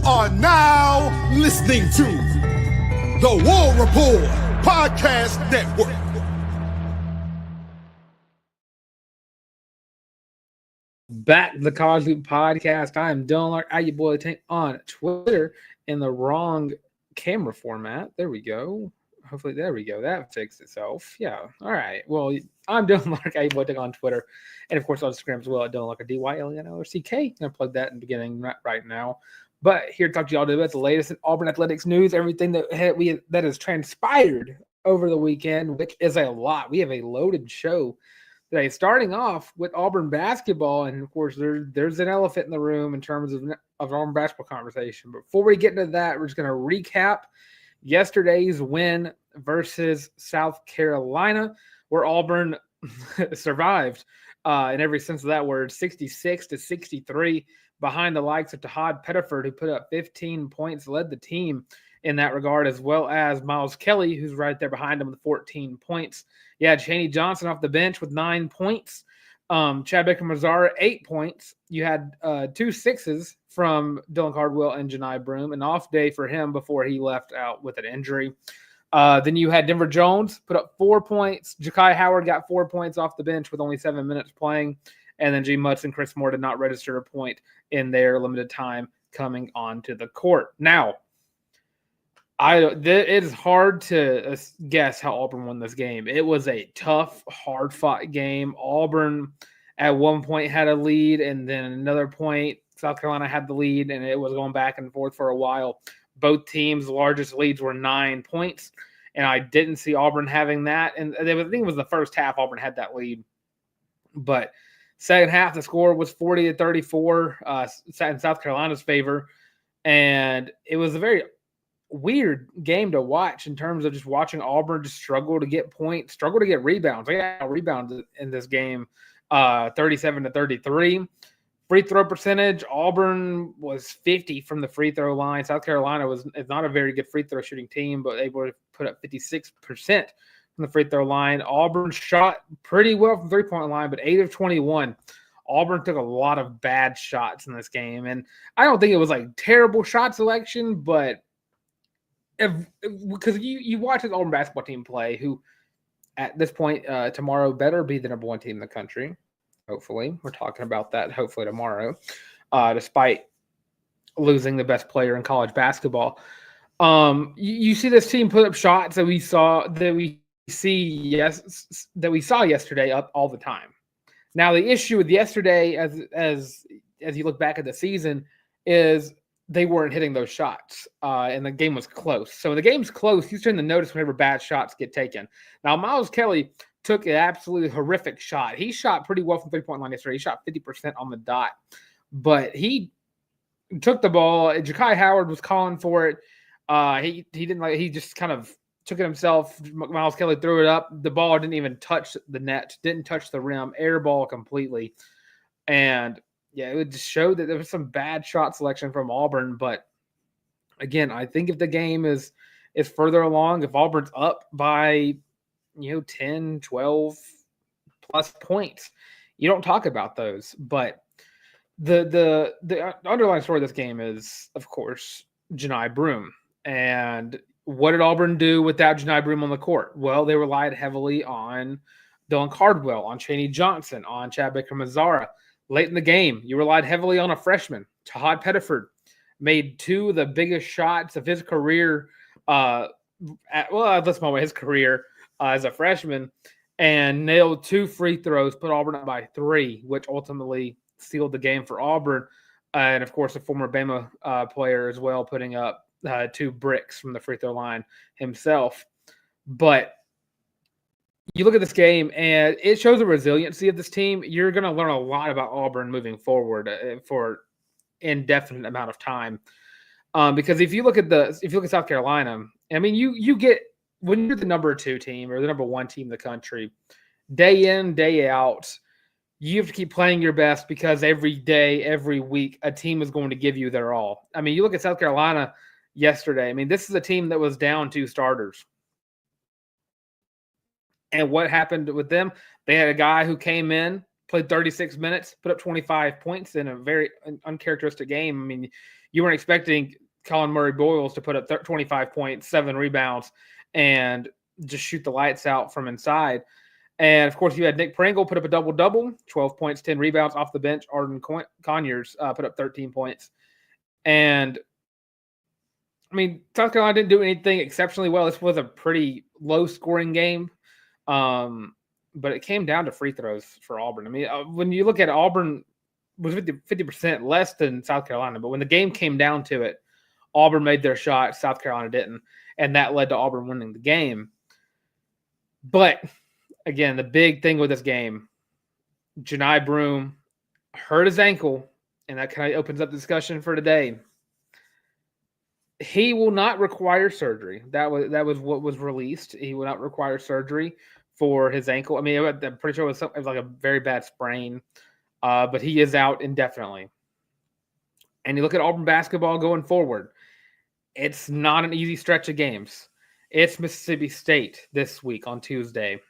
are now listening to the War Report Podcast Network. Back to the College Loop Podcast. I am Dylan Larck, your boy Tank on Twitter in the wrong camera format. There we go. Hopefully, there we go. That fixed itself. Yeah. All right. Well, I'm Dylan Larck, your boy Tank on Twitter, and of course on Instagram as well at Dylan Larck, DYLENLRCK. I'm gonna plug that in the beginning right now. But here to talk to y'all about the latest in Auburn athletics news, everything that has transpired over the weekend, which is a lot. We have a loaded show today, starting off with Auburn basketball, and of course there's an elephant in the room in terms of Auburn basketball conversation. But before we get into that, we're just going to recap yesterday's win versus South Carolina, where Auburn survived in every sense of that word, 66-63, behind the likes of Todd Pettiford, who put up 15 points, led the team in that regard, as well as Miles Kelly, who's right there behind him with 14 points. You had Johni Johnson off the bench with 9 points. Chad Baker-Mazara, 8 points. You had 2 sixes from Dylan Cardwell and Johni Broome, an off day for him before he left out with an injury. Then you had Denver Jones put up 4 points. Ja'Kai Howard got 4 points off the bench with only 7 minutes playing. And then G. Mutz and Chris Moore did not register a point in their limited time coming onto the court. Now, it is hard to guess how Auburn won this game. It was a tough, hard-fought game. Auburn at one point had a lead, and then another point, South Carolina had the lead, and it was going back and forth for a while. Both teams' largest leads were 9 points, and I didn't see Auburn having that. And I think it was the first half Auburn had that lead. But second half, the score was 40-34 in South Carolina's favor, and it was a very weird game to watch in terms of just watching Auburn just struggle to get points, struggle to get rebounds. They got rebounds in this game, 37-33. Free throw percentage, Auburn was 50 from the free throw line. South Carolina is not a very good free throw shooting team, but able to put up 56% from the free throw line. Auburn shot pretty well from three-point line, but 8 of 21. Auburn took a lot of bad shots in this game, and I don't think it was like terrible shot selection, but because you watch this Auburn basketball team play, who at this point tomorrow better be the number one team in the country. Hopefully, we're talking about that. Hopefully tomorrow, despite losing the best player in college basketball, you see this team put up shots that we saw yesterday up all the time. Now the issue with yesterday, as you look back at the season, is they weren't hitting those shots, and the game was close. So when the game's close, you tend to notice whenever bad shots get taken. Now, Miles Kelly took an absolutely horrific shot. He shot pretty well from three-point line yesterday. He shot 50% on the dot, but he took the ball. Ja'Kai Howard was calling for it. He didn't like. He just kind of took it himself. Miles Kelly threw it up. The ball didn't even touch the net. Didn't touch the rim. Air ball completely, and yeah, it would just show that there was some bad shot selection from Auburn. But again, I think if the game is further along, if Auburn's up by 10, 12 plus points, you don't talk about those. But the underlying story of this game is, of course, Johni Broome. And what did Auburn do without Johni Broome on the court? Well, they relied heavily on Dylan Cardwell, on Johni Johnson, on Chad Baker-Mazara. Late in the game, you relied heavily on a freshman. Todd Pettiford made 2 of the biggest shots of his career. His career as a freshman, and nailed 2 free throws, put Auburn up by 3, which ultimately sealed the game for Auburn. And of course, a former Bama player as well, putting up 2 bricks from the free throw line himself. But you look at this game, and it shows the resiliency of this team. You're going to learn a lot about Auburn moving forward for indefinite amount of time. Because if you look at South Carolina, I mean, you get, when you're the number 2 team or the number 1 team in the country, day in, day out, you have to keep playing your best, because every day, every week, a team is going to give you their all. I mean, you look at South Carolina yesterday. I mean, this is a team that was down 2 starters. And what happened with them? They had a guy who came in, played 36 minutes, put up 25 points in a very uncharacteristic game. I mean, You weren't expecting Colin Murray-Boyles to put up 25 points, 7 rebounds, and just shoot the lights out from inside. And, of course, you had Nick Pringle put up a double-double, 12 points, 10 rebounds off the bench. Arden Conyers put up 13 points. And, I mean, South Carolina didn't do anything exceptionally well. This was a pretty low-scoring game. But it came down to free throws for Auburn. I mean, when you look at Auburn, was 50% less than South Carolina. But when the game came down to it, Auburn made their shot, South Carolina didn't. And that led to Auburn winning the game. But, again, the big thing with this game, Johni Broome hurt his ankle, and that kind of opens up the discussion for today. He will not require surgery. That was what was released. He will not require surgery for his ankle. I mean, I'm pretty sure it was like a very bad sprain, but he is out indefinitely. And you look at Auburn basketball going forward, it's not an easy stretch of games. It's Mississippi State this week on Tuesday.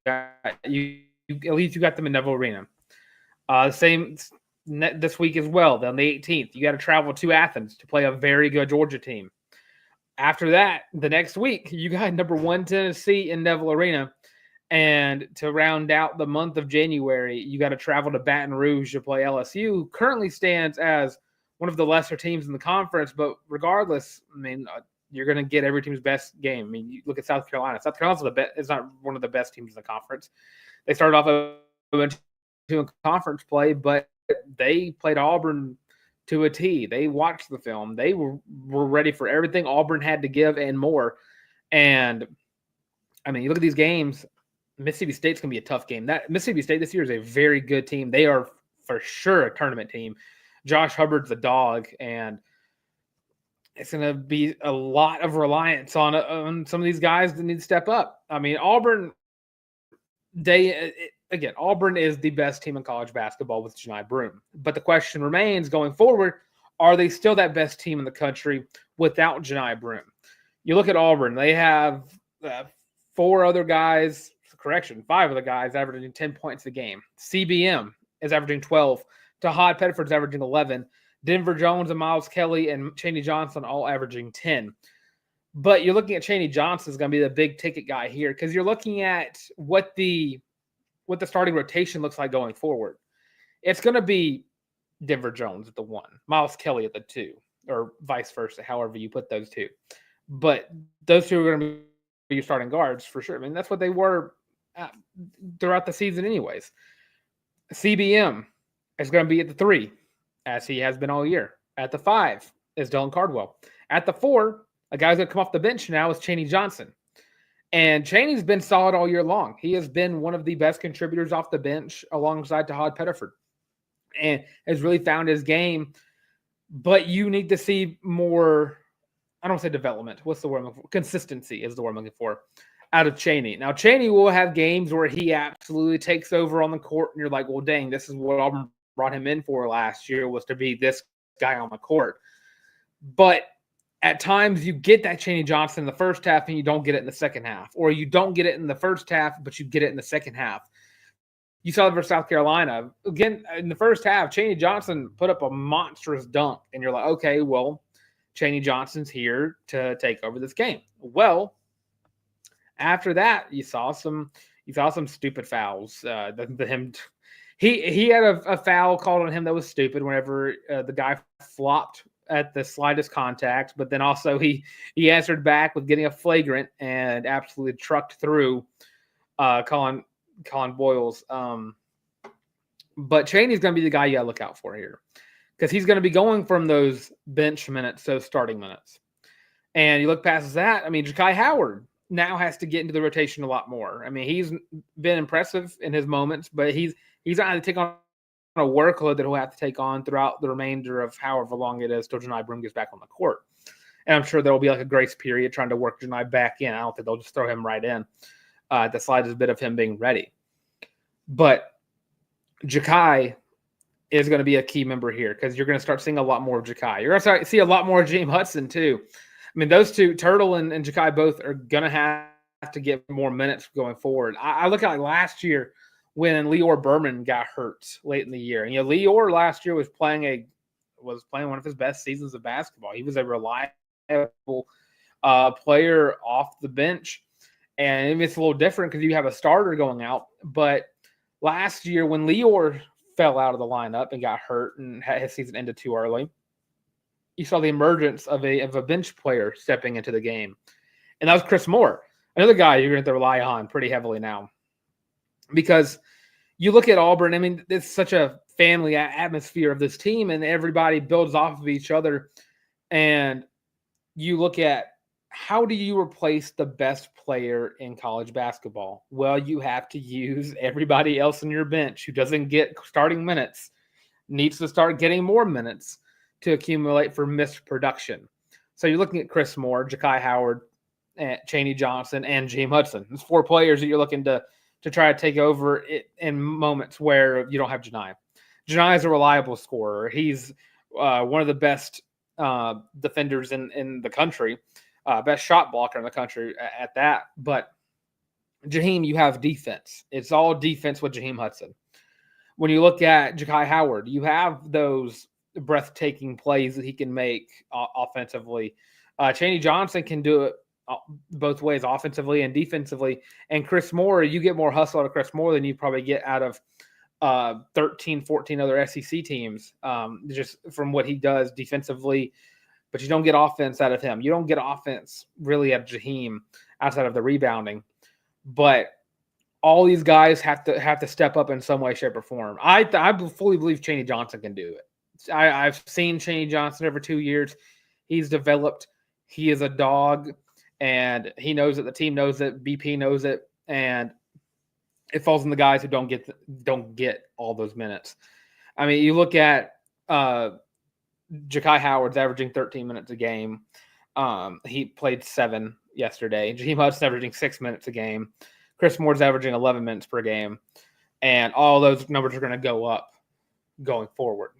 At least you got them in Neville Arena. Same this week as well. Then the 18th, you got to travel to Athens to play a very good Georgia team. After that, the next week, you got number 1 Tennessee in Neville Arena. And to round out the month of January, you got to travel to Baton Rouge to play LSU, who currently stands as one of the lesser teams in the conference. But regardless, I mean, you're going to get every team's best game. I mean, you look at South Carolina. South Carolina's is not one of the best teams in the conference. They started off in conference play, but they played Auburn to a T. They watched the film. They were ready for everything Auburn had to give and more. And, I mean, you look at these games, Mississippi State's going to be a tough game. That Mississippi State this year is a very good team. They are for sure a tournament team. Josh Hubbard's the dog, and it's going to be a lot of reliance on some of these guys that need to step up. I mean, Auburn, Auburn is the best team in college basketball with Johni Broome. But the question remains going forward, are they still that best team in the country without Johni Broome? You look at Auburn, they have 5 other guys averaging 10 points a game. CBM is averaging 12. Tahad Pettiford's averaging 11. Denver Jones and Miles Kelly and Chaney Johnson all averaging 10. But you're looking at Chaney Johnson is going to be the big ticket guy here because you're looking at what the starting rotation looks like going forward. It's going to be Denver Jones at the 1, Miles Kelly at the 2, or vice versa, however you put those two. But those two are going to be your starting guards for sure. I mean, that's what they were throughout the season anyways. CBM is going to be at the 3, as he has been all year. At the 5 is Dylan Cardwell. At the 4, a guy who's going to come off the bench now is Chaney Johnson. And Chaney's been solid all year long. He has been one of the best contributors off the bench alongside Tahad Pettiford and has really found his game. But you need to see more, I don't want to say development. What's the word I'm looking for? Consistency is the word I'm looking for out of Chaney. Now, Chaney will have games where he absolutely takes over on the court and you're like, well, dang, this is what Auburn brought him in for last year, was to be this guy on the court. But at times you get that Chaney Johnson in the first half and you don't get it in the second half, or you don't get it in the first half, but you get it in the second half. You saw it for South Carolina. Again, in the first half, Chaney Johnson put up a monstrous dunk, and you're like, okay, well, Chaney Johnson's here to take over this game. Well, after that, you saw some stupid fouls. He had a foul called on him that was stupid whenever the guy flopped at the slightest contact, but then also he answered back with getting a flagrant and absolutely trucked through Colin Boyles. But Chaney's going to be the guy you got to look out for here because he's going to be going from those bench minutes to starting minutes. And you look past that, I mean, Ja'Kai Howard now has to get into the rotation a lot more. I mean, he's been impressive in his moments, but he's not going to take on a workload that he'll have to take on throughout the remainder of however long it is till Johni Broome gets back on the court. And I'm sure there'll be like a grace period trying to work Johni back in. I don't think they'll just throw him right in the slightest bit of him being ready. But Ja'Kai is going to be a key member here because you're going to start seeing a lot more of Ja'Kai. You're going to see a lot more of James Hudson too. I mean, those two, Turtle and Ja'Kai, both are going to have to get more minutes going forward. I look at like last year when Lior Berman got hurt late in the year. And, Lior last year was playing was playing one of his best seasons of basketball. He was a reliable player off the bench. And it's a little different because you have a starter going out. But last year when Lior fell out of the lineup and got hurt and had his season ended too early, you saw the emergence of a bench player stepping into the game. And that was Chris Moore, another guy you're going to rely on pretty heavily now. Because you look at Auburn, I mean, it's such a family atmosphere of this team, and everybody builds off of each other. And you look at, how do you replace the best player in college basketball? Well, you have to use everybody else on your bench who doesn't get starting minutes, needs to start getting more minutes to accumulate for missed production. So you're looking at Chris Moore, Ja'Kai Howard, and Chaney Johnson, and Jaheim Hudson. There's 4 players that you're looking to try to take over it in moments where you don't have Johni. Johni is a reliable scorer. He's one of the best defenders in the country. Best shot blocker in the country at that. But Jaheim, you have defense. It's all defense with Jaheim Hudson. When you look at Ja'Kai Howard, you have those breathtaking plays that he can make offensively. Chaney Johnson can do it both ways, offensively and defensively. And Chris Moore, you get more hustle out of Chris Moore than you probably get out of 13, 14 other SEC teams, just from what he does defensively. But you don't get offense out of him. You don't get offense really out of Jaheim outside of the rebounding. But all these guys have to step up in some way, shape, or form. I fully believe Chaney Johnson can do it. I've seen Chaney Johnson over 2 years. He's developed. He is a dog, and he knows it. The team knows it. BP knows it, and it falls on the guys who don't get all those minutes. I mean, you look at Ja'Kai Howard's averaging 13 minutes a game. He played 7 yesterday. Jaheim Hudson's averaging 6 minutes a game. Chris Moore's averaging 11 minutes per game. And all those numbers are going to go up going forward.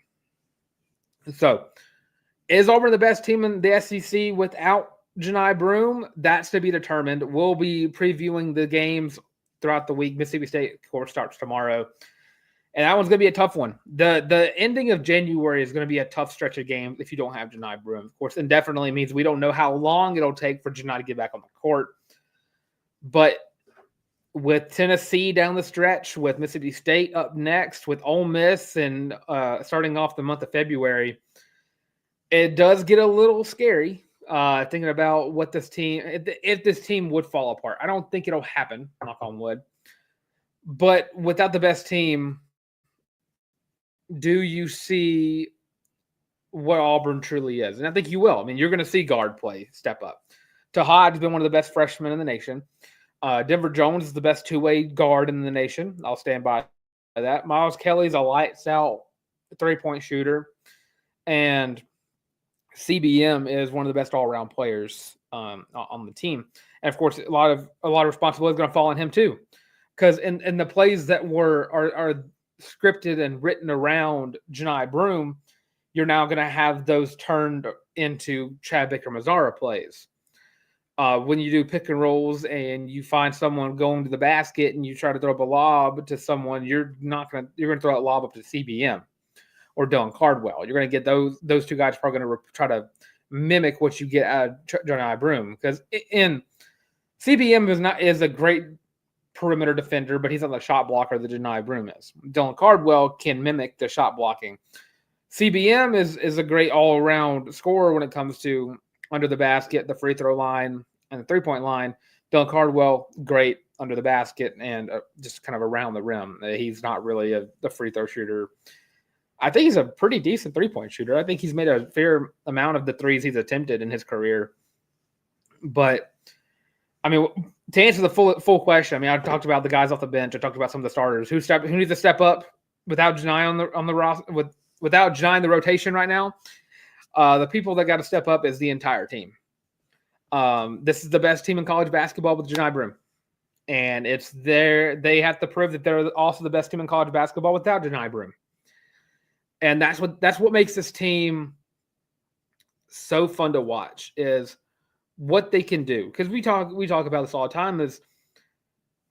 So, is Auburn the best team in the SEC without Johni Broome? That's to be determined. We'll be previewing the games throughout the week. Mississippi State, of course, starts tomorrow. And that one's going to be a tough one. The ending of January is going to be a tough stretch of games if you don't have Johni Broome. Of course, indefinitely means we don't know how long it'll take for Johni to get back on the court. But with Tennessee down the stretch, with Mississippi State up next, with Ole Miss, and starting off the month of February, it does get a little scary thinking about what this team, if this team would fall apart. I don't think it'll happen, knock on wood. But without the best team, do you see what Auburn truly is? And I think you will. I mean, you're going to see guard play step up. Tahad has been one of the best freshmen in the nation. Denver Jones is the best two-way guard in the nation. I'll stand by that. Miles Kelly's a lights-out three-point shooter. And CBM is one of the best all-around players on the team. And, of course, a lot of responsibility is going to fall on him too. Because in the plays that are scripted and written around Johni Broome, you're now going to have those turned into Chad Baker-Mazzara plays. When you do pick and rolls and you find someone going to the basket and you try to throw up a lob to someone, you're going to throw that lob up to CBM or Dylan Cardwell. You're going to get those two guys probably going to try to mimic what you get out of Johni Broome, because in CBM is a great perimeter defender, but he's not the shot blocker that Johni Broome is. Dylan Cardwell can mimic the shot blocking. CBM is a great all-around scorer when it comes to under the basket, the free throw line, and the three-point line. Dylan Cardwell, great under the basket and just kind of around the rim. He's not really the free throw shooter. I think he's a pretty decent three-point shooter. I think he's made a fair amount of the threes he's attempted in his career. But, I mean, to answer the full question, I mean, I talked about the guys off the bench. I talked about some of the starters. Who needs to step up without Johni on the roster, without Johni in the rotation right now? The people that got to step up is the entire team. This is the best team in college basketball with Johni Broome. And they have to prove that they're also the best team in college basketball without Johni Broome. And that's what makes this team so fun to watch, is what they can do. Because we talk about this all the time, is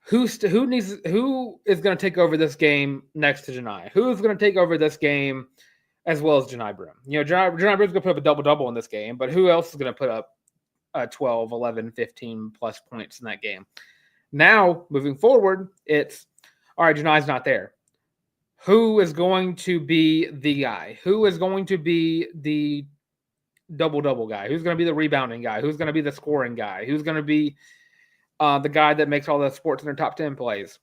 who is going to take over this game next to Johni? Who's going to take over this game as well as Johni Broome. Johni Broome's going to put up a double-double in this game, but who else is going to put up 12, 11, 15 plus points in that game? Now, moving forward, it's, all right, Johni's not there. Who is going to be the guy? Who is going to be the double-double guy? Who's going to be the rebounding guy? Who's going to be the scoring guy? Who's going to be the guy that makes all the sports in their top 10 plays?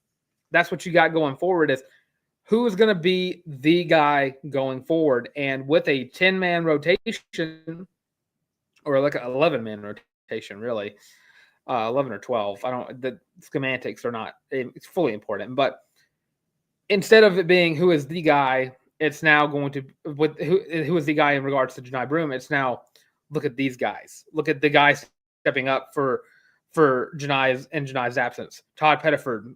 That's what you got going forward, is who is going to be the guy going forward. And with a 10-man rotation, or like an 11-man rotation, really, 11 or 12. The schematics are not, it's fully important. But instead of it being who is the guy, it's now going to, with who is the guy in regards to Johni Broome, it's now, look at these guys. Look at the guys stepping up for Johni's absence. Todd Pettiford,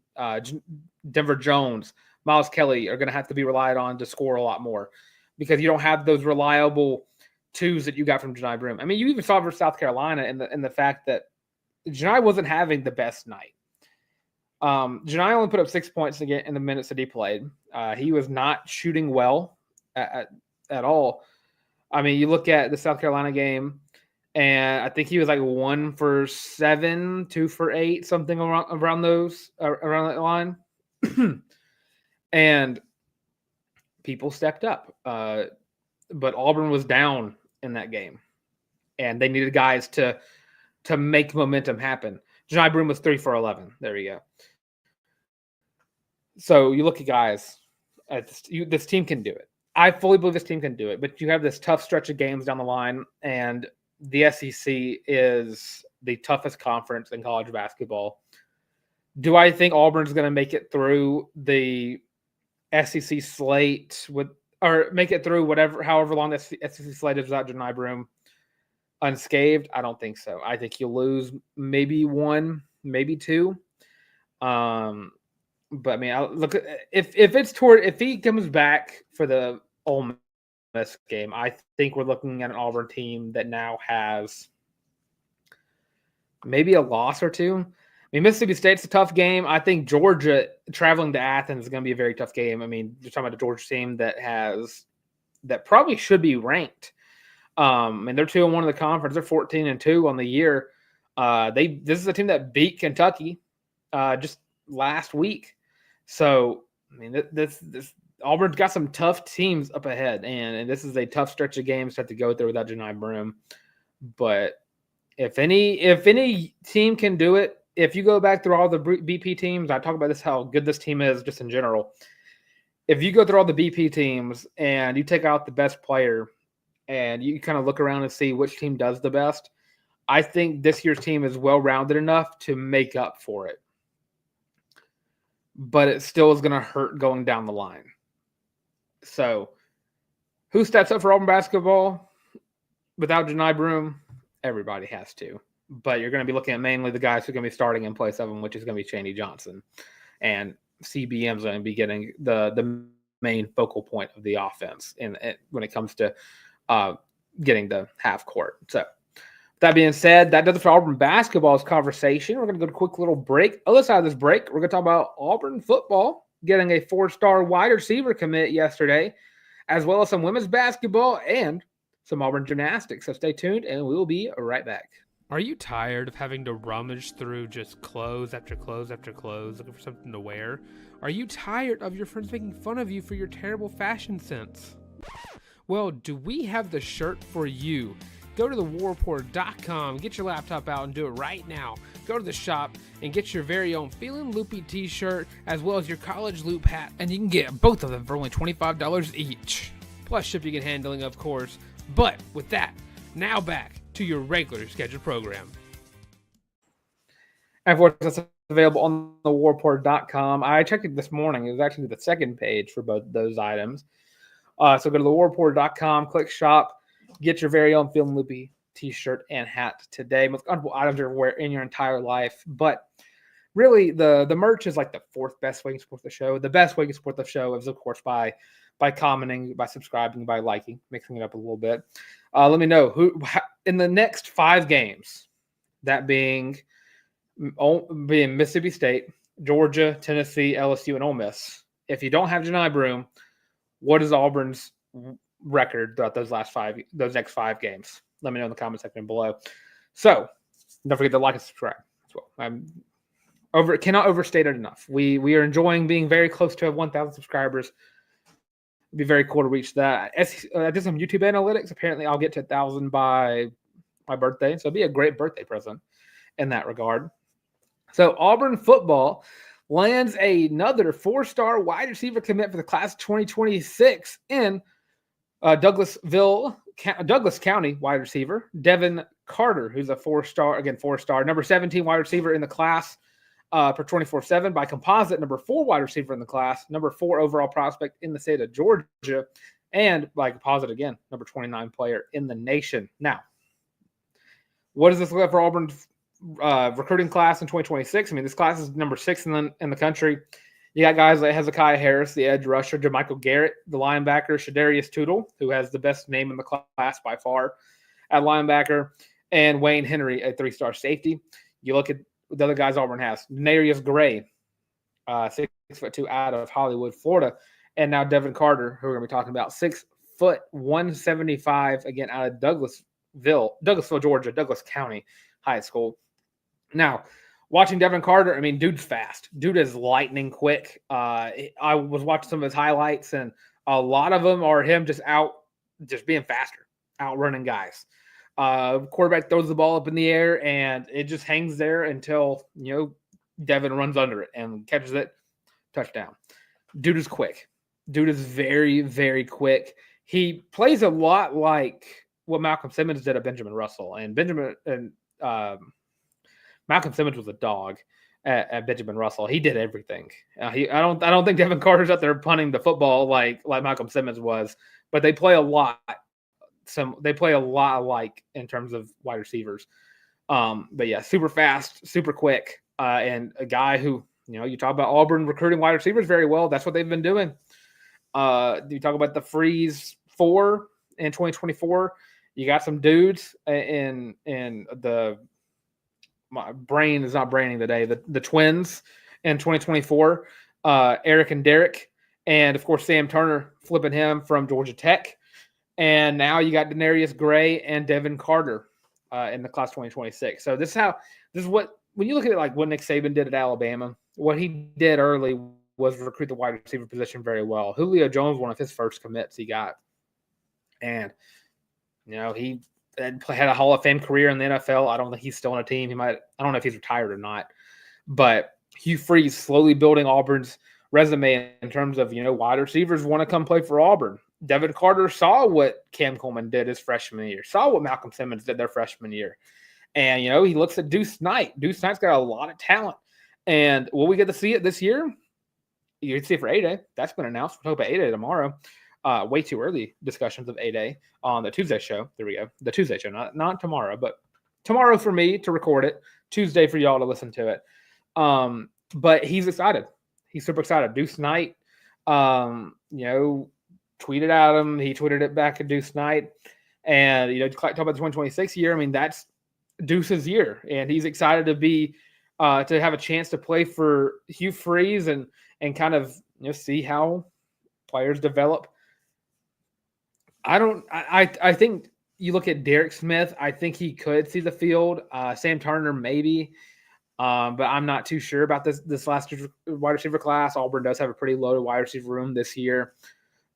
Denver Jones, Miles Kelly are going to have to be relied on to score a lot more, because you don't have those reliable twos that you got from Johni Broome. I mean, you even saw versus South Carolina in the fact that Johni wasn't having the best night. Johni only put up 6 points again in the minutes that he played. He was not shooting well at all. I mean, you look at the South Carolina game, and I think he was like 1 for 7, 2 for 8, something around that line. And people stepped up. But Auburn was down in that game, and they needed guys to make momentum happen. Johni Broome was 3 for 11. There you go. So you look at guys, this team can do it. I fully believe this team can do it, but you have this tough stretch of games down the line, and the SEC is the toughest conference in college basketball. Do I think Auburn's going to make it through the SEC slate or make it through however long the SEC slate is without Johni Broome unscathed? I don't think so. I think you'll lose maybe 1, maybe 2. But I mean, if he comes back for the Ole Miss game, I think we're looking at an Auburn team that now has maybe a loss or 2. I mean, Mississippi State's a tough game. I think Georgia traveling to Athens is going to be a very tough game. I mean, you're talking about a Georgia team that probably should be ranked. And they're 2-1 in the conference. They're 14-2 on the year. This is a team that beat Kentucky just last week. So I mean, this Auburn's got some tough teams up ahead, and this is a tough stretch of games to have to go through without Johni Broome. But if any team can do it, if you go back through all the BP teams, I talk about this, how good this team is just in general. If you go through all the BP teams and you take out the best player and you kind of look around and see which team does the best, I think this year's team is well-rounded enough to make up for it. But it still is going to hurt going down the line. So who steps up for Auburn basketball without Johni Broome? Everybody has to. But you're going to be looking at mainly the guys who are going to be starting in place of him, which is going to be Chaney Johnson. And CBM's going to be getting the main focal point of the offense when it comes to getting the half court. So that being said, that does it for Auburn basketball's conversation. We're going to go to a quick little break. Other side of this break, we're going to talk about Auburn football getting a 4-star wide receiver commit yesterday, as well as some women's basketball and some Auburn gymnastics. So stay tuned, and we will be right back. Are you tired of having to rummage through just clothes after clothes after clothes looking for something to wear? Are you tired of your friends making fun of you for your terrible fashion sense? Well, do we have the shirt for you? Go to thewarreport.com, get your laptop out and do it right now. Go to the shop and get your very own Feelin' Loopy t-shirt as well as your college loop hat, and you can get both of them for only $25 each. Plus shipping and handling, of course. But with that, now back to your regular scheduled program. And of course, that's available on thewarreport.com. I checked it this morning. It was actually the second page for both those items. So go to thewarreport.com, click shop, get your very own Feelin' Loopy t-shirt and hat today. Most comfortable items you'll wear in your entire life. But really, the merch is like the fourth best way to support the show. The best way to support the show is, of course, by commenting, by subscribing, by liking, mixing it up a little bit. Let me know who in the next 5 games, that being Mississippi State, Georgia, Tennessee, LSU, and Ole Miss. If you don't have Johni Broome, what is Auburn's record throughout those next 5 games? Let me know in the comment section below. So don't forget to like and subscribe as well. Cannot overstate it enough. We are enjoying being very close to 1,000 subscribers. It'd be very cool to reach that. I did some YouTube analytics. Apparently, I'll get to 1,000 by my birthday, so it'd be a great birthday present in that regard. So Auburn football lands another 4-star wide receiver commit for the class of 2026 in Douglas County wide receiver Devin Carter, who's a 4-star, number 17 wide receiver in the class per 24/7 by composite, number 4 wide receiver in the class, number 4 overall prospect in the state of Georgia, and by composite again, number 29 player in the nation. Now, what does this look like for Auburn's recruiting class in 2026? I mean, this class is number 6 in the country. You got guys like Hezekiah Harris, the edge rusher, JaMychal Garrett, the linebacker, Shadarius Tootle, who has the best name in the class by far at linebacker, and Wayne Henry, a 3-star safety. You look at the other guys Auburn has. Denarius Gray, 6'2" out of Hollywood, Florida, and now Devin Carter, who we're going to be talking about, 6'1", 175, again, out of Douglasville, Georgia, Douglas County High School. Now, watching Devin Carter, I mean, dude's fast. Dude is lightning quick. I was watching some of his highlights, and a lot of them are him just being faster, outrunning guys. Quarterback throws the ball up in the air, and it just hangs there until, Devin runs under it and catches it. Touchdown. Dude is quick. Dude is very, very quick. He plays a lot like what Malcolm Simmons did at Benjamin Russell, and Malcolm Simmons was a dog at Benjamin Russell. He did everything. I don't think Devin Carter's out there punting the football like Malcolm Simmons was, but they play a lot. They play a lot alike in terms of wide receivers. But yeah, super fast, super quick, and a guy who, you talk about Auburn recruiting wide receivers very well. That's what they've been doing. You talk about the Freeze 4 in 2024. You got some dudes in my brain is not braining today. The twins in 2024, Eric and Derek, and of course Sam Turner flipping him from Georgia Tech. And now you got Denarius Gray and Devin Carter in the class 2026. So this is what, when you look at it like what Nick Saban did at Alabama, what he did early was recruit the wide receiver position very well. Julio Jones, one of his first commits he got. And, he had a Hall of Fame career in the NFL. I don't think he's still on a team. I don't know if he's retired or not. But Hugh Freeze slowly building Auburn's resume in terms of, wide receivers want to come play for Auburn. Devin Carter saw what Cam Coleman did his freshman year, saw what Malcolm Simmons did their freshman year. And, he looks at Deuce Knight. Deuce Knight's got a lot of talent. And will we get to see it this year? You can see it for A-Day. That's been announced. We'll talk about A-Day tomorrow. Way too early discussions of A-Day on the Tuesday show. There we go. The Tuesday show, not tomorrow, but tomorrow for me to record it, Tuesday for y'all to listen to it. But he's excited. He's super excited. Deuce Knight, tweeted at him. He tweeted it back at Deuce Knight. And, talk about the 2026 year. I mean, that's Deuce's year. And he's excited to be to have a chance to play for Hugh Freeze and kind of see how players develop. I think you look at Derek Smith, I think he could see the field. Sam Turner, maybe. But I'm not too sure about this last wide receiver class. Auburn does have a pretty loaded wide receiver room this year.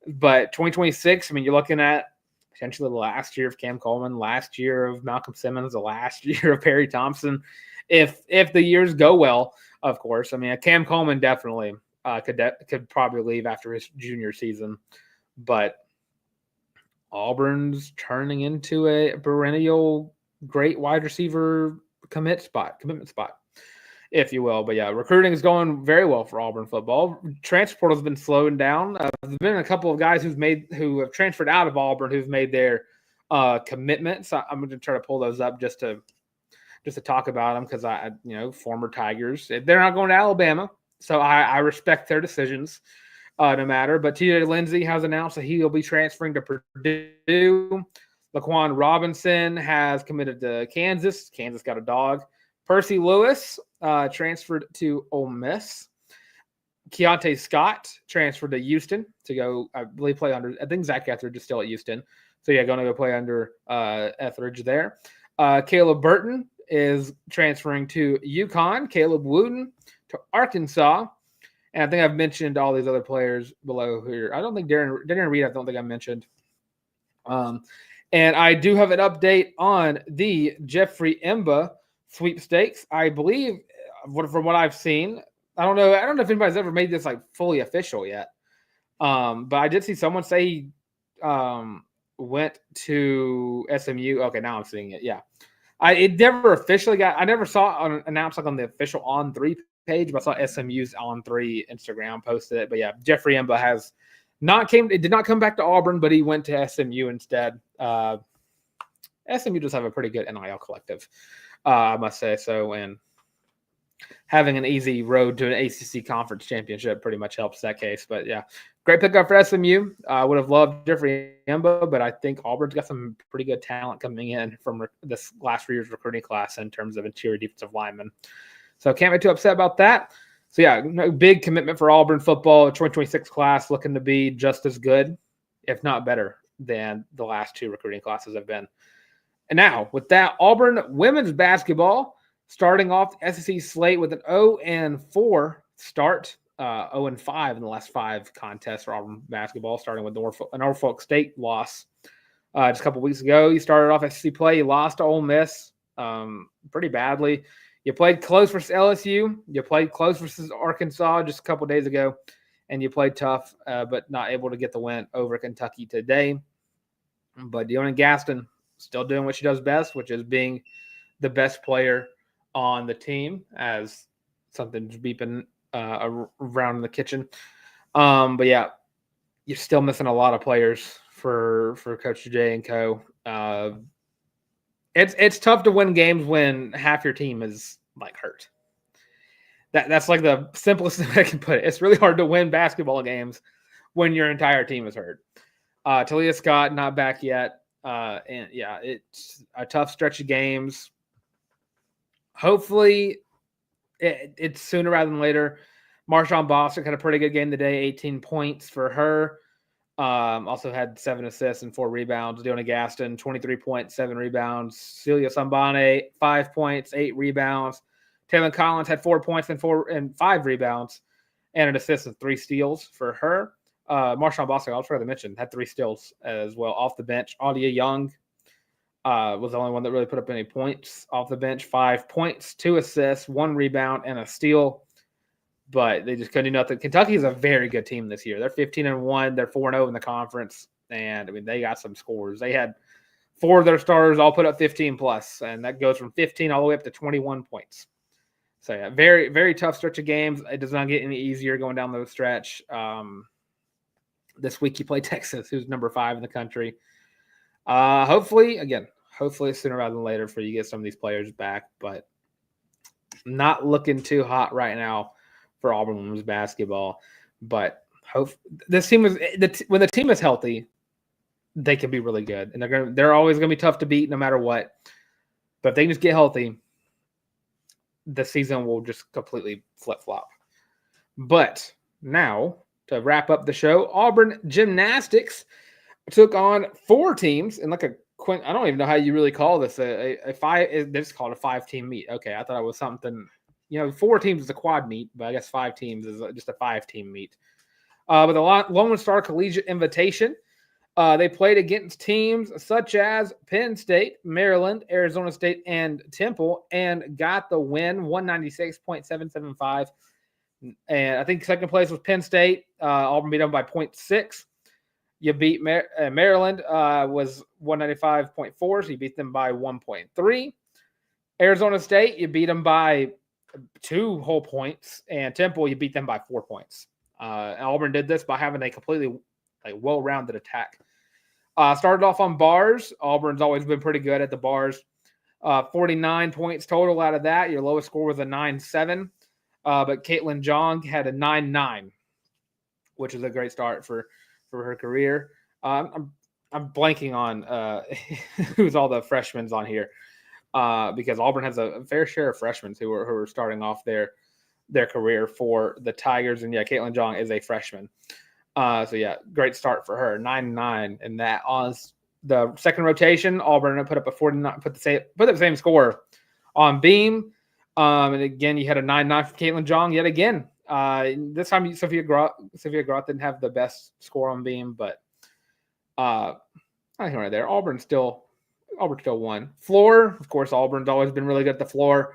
But 2026, I mean, you're looking at potentially the last year of Cam Coleman, last year of Malcolm Simmons, the last year of Perry Thompson. If the years go well, of course. I mean, Cam Coleman definitely could probably leave after his junior season. But Auburn's turning into a perennial great wide receiver commitment spot, if you will. But yeah, recruiting is going very well for Auburn football. Transfer portal has been slowing down. There's been a couple of guys who have transferred out of Auburn who've made their commitments. I'm going to try to pull those up just to talk about them because former Tigers. They're not going to Alabama, so I respect their decisions. No matter. But TJ Lindsey has announced that he will be transferring to Purdue. Laquan Robinson has committed to Kansas. Kansas got a dog. Percy Lewis transferred to Ole Miss. Keontae Scott transferred to Houston to go, I believe, play under. I think Zach Etheridge is still at Houston. So, yeah, going to go play under Etheridge there. Caleb Burton is transferring to UConn. Caleb Wooten to Arkansas. And I think I've mentioned all these other players below here. I don't think Darren Reed, I don't think I mentioned. And I do have an update on the Jeffrey Emba sweepstakes. I believe, from what I've seen, I don't know if anybody's ever made this like fully official yet. But I did see someone say he went to SMU. Okay, now I'm seeing it. Yeah. It never officially got, I never saw it announced like on the official On3 page, but I saw SMU's On3 Instagram posted it. But yeah, Jeffrey Emba did not come back to Auburn, but he went to SMU instead. SMU does have a pretty good NIL collective, I must say so. And having an easy road to an ACC conference championship pretty much helps that case. But yeah, great pickup for SMU. I would have loved Jeffrey Emba, but I think Auburn's got some pretty good talent coming in from this last year's recruiting class in terms of interior defensive linemen. So can't be too upset about that. So yeah, no big commitment for Auburn football. 2026 class looking to be just as good, if not better, than the last two recruiting classes have been. And now with that, Auburn women's basketball starting off the SEC slate with an 0-4 start, 0-5 in the last 5 contests for Auburn basketball, starting with Norfolk State loss just a couple weeks ago. You started off SEC play, you lost to Ole Miss pretty badly. You played close versus LSU. You played close versus Arkansas just a couple days ago, and you played tough, but not able to get the win over Kentucky today. But Deona Gaston still doing what she does best, which is being the best player on the team, as something's beeping around in the kitchen. But yeah, you're still missing a lot of players for Coach J and co. It's tough to win games when half your team is like hurt. That's like the simplest thing I can put it. It's really hard to win basketball games when your entire team is hurt. Talia Scott not back yet. And yeah, it's a tough stretch of games. Hopefully it's sooner rather than later. Marshawn Bostic had a pretty good game today, 18 points for her. Also had 7 assists and 4 rebounds. Deona Gaston, 23 points, 7 rebounds. Celia Sambane, 5 points, 8 rebounds. Taylor Collins had 4 points and 5 rebounds and an assist and 3 steals for her. Marshawn Bostic, I'll try to mention, had 3 steals as well off the bench. Audia Young was the only one that really put up any points off the bench. 5 points, 2 assists, 1 rebound, and a steal. But they just couldn't do nothing. Kentucky is a very good team this year. They're 15-1. They're 4-0 in the conference. And, I mean, they got some scores. They had 4 of their starters all put up 15+, and that goes from 15 all the way up to 21 points. So, yeah, very, very tough stretch of games. It does not get any easier going down the stretch. This week you play Texas, who's number 5 in the country. Hopefully sooner rather than later for you to get some of these players back, but not looking too hot right now for Auburn women's basketball. But this team when the team is healthy, they can be really good, and they're always going to be tough to beat no matter what. But if they can just get healthy, the season will just completely flip-flop. But now, to wrap up the show, Auburn Gymnastics took on 4 teams in like I don't even know how you really call this a 5. They just call it a 5-team meet. Okay, I thought it was something. 4 teams is a quad meet, but I guess 5 teams is just a 5-team meet. But the Lone Star Collegiate Invitation, they played against teams such as Penn State, Maryland, Arizona State, and Temple, and got the win, 196.775. And I think second place was Penn State. Auburn beat them by 0.6. You beat Maryland was 195.4, so you beat them by 1.3. Arizona State, you beat them by 2 whole points, and Temple, you beat them by 4 points. Auburn did this by having a completely well-rounded attack. Started off on bars. Auburn's always been pretty good at the bars. 49 points total out of that. Your lowest score was a 9-7. But Caitlin Jong had a 9-9, which is a great start for her career. I'm blanking on who's all the freshmen on here because Auburn has a fair share of freshmen who are starting off their their career for the Tigers. And yeah, Caitlin Jong is a freshman. So yeah, great start for her. 9-9 in that. On the second rotation, Auburn put up a 49, put the same score on Beam. And again, you had a 9-9 from Caitlin Jong yet again. This time Sophia Groth didn't have the best score on Beam, but I think right there. Auburn still won. Floor, of course, Auburn's always been really good at the floor.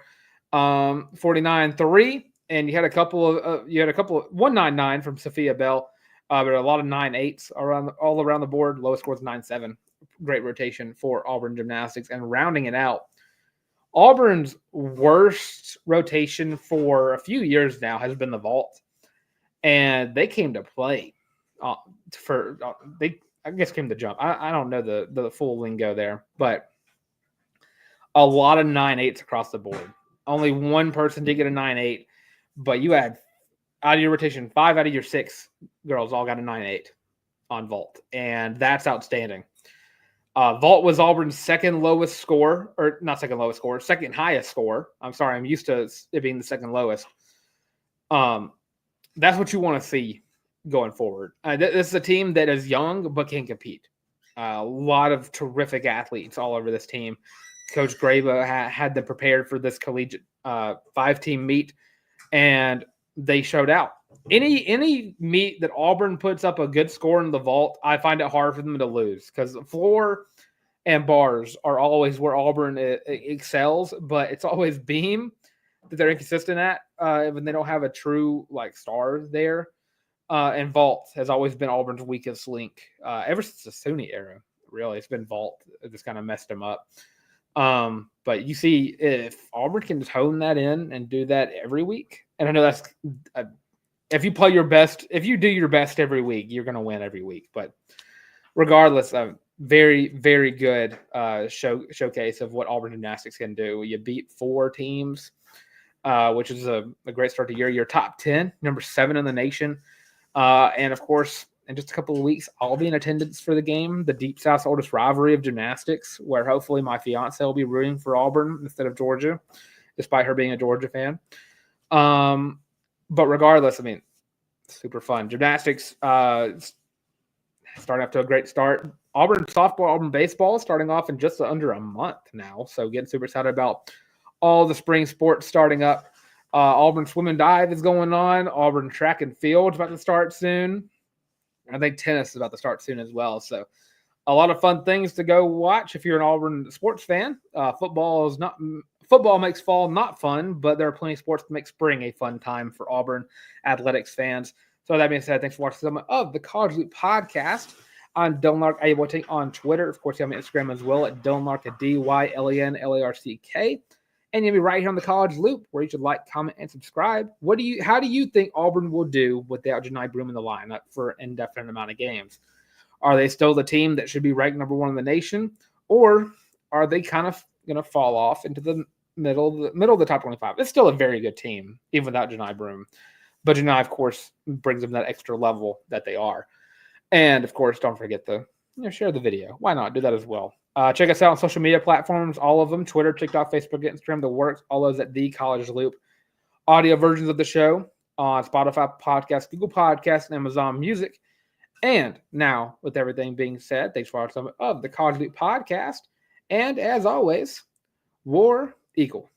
49-3, and you had a couple of 199 from Sophia Bell, but a lot of 9-8s all around the board. Lowest score was 9-7. Great rotation for Auburn Gymnastics. And rounding it out, Auburn's worst rotation for a few years now has been the vault, and they came to play I guess came to jump. I don't know the full lingo there, but a lot of 9-8s across the board. Only one person did get a 9-8, but you had out of your rotation, 5 out of your 6 girls all got a 9-8 on vault, and that's outstanding. Vault was Auburn's second highest score. I'm sorry, I'm used to it being the second lowest. That's what you want to see going forward. This is a team that is young but can compete. A lot of terrific athletes all over this team. Coach Graba had them prepared for this collegiate 5-team meet, and they showed out. Any meet that Auburn puts up a good score in the vault, I find it hard for them to lose because the floor and bars are always where Auburn excels, but it's always beam that they're inconsistent at when they don't have a true star there. And vault has always been Auburn's weakest link ever since the SUNY era. Really, it's been vault. It just kind of messed them up. But you see, if Auburn can hone that in and do that every week, and I know that's if you play your best, if you do your best every week, you're going to win every week. But regardless, very, very good showcase of what Auburn Gymnastics can do. You beat 4 teams, which is a great start to the year. You're top 10, number 7 in the nation. And of course, in just a couple of weeks, I'll be in attendance for the game, the Deep South's oldest rivalry of gymnastics, where hopefully my fiance will be rooting for Auburn instead of Georgia, despite her being a Georgia fan. But regardless, super fun. Gymnastics starting off to a great start. Auburn softball, Auburn baseball starting off in just under a month now. So getting super excited about all the spring sports starting up. Auburn swim and dive is going on. Auburn track and field is about to start soon. I think tennis is about to start soon as well. So a lot of fun things to go watch if you're an Auburn sports fan. Football makes fall not fun, but there are plenty of sports to make spring a fun time for Auburn athletics fans. So that being said, thanks for watching some of the College Loop podcast. I'm Dylan Larck, AWT on Twitter. Of course, you have me on Instagram as well at Dylan Larck, DYLANLARCK. And you'll be right here on the College Loop, where you should like, comment, and subscribe. How do you think Auburn will do without Johni Broome in the lineup for an indefinite amount of games? Are they still the team that should be ranked number 1 in the nation, or are they kind of going to fall off into the middle of the top 25? It's still a very good team, even without Johni Broome. But Johni, of course, brings them that extra level that they are. And of course, don't forget to share the video. Why not? Do that as well. Check us out on social media platforms, all of them: Twitter, TikTok, Facebook, Instagram, the works, all those at The College Loop. Audio versions of the show on Spotify Podcasts, Google Podcasts, and Amazon Music. And now, with everything being said, thanks for watching some of the College Loop podcast. And as always, War Eagle.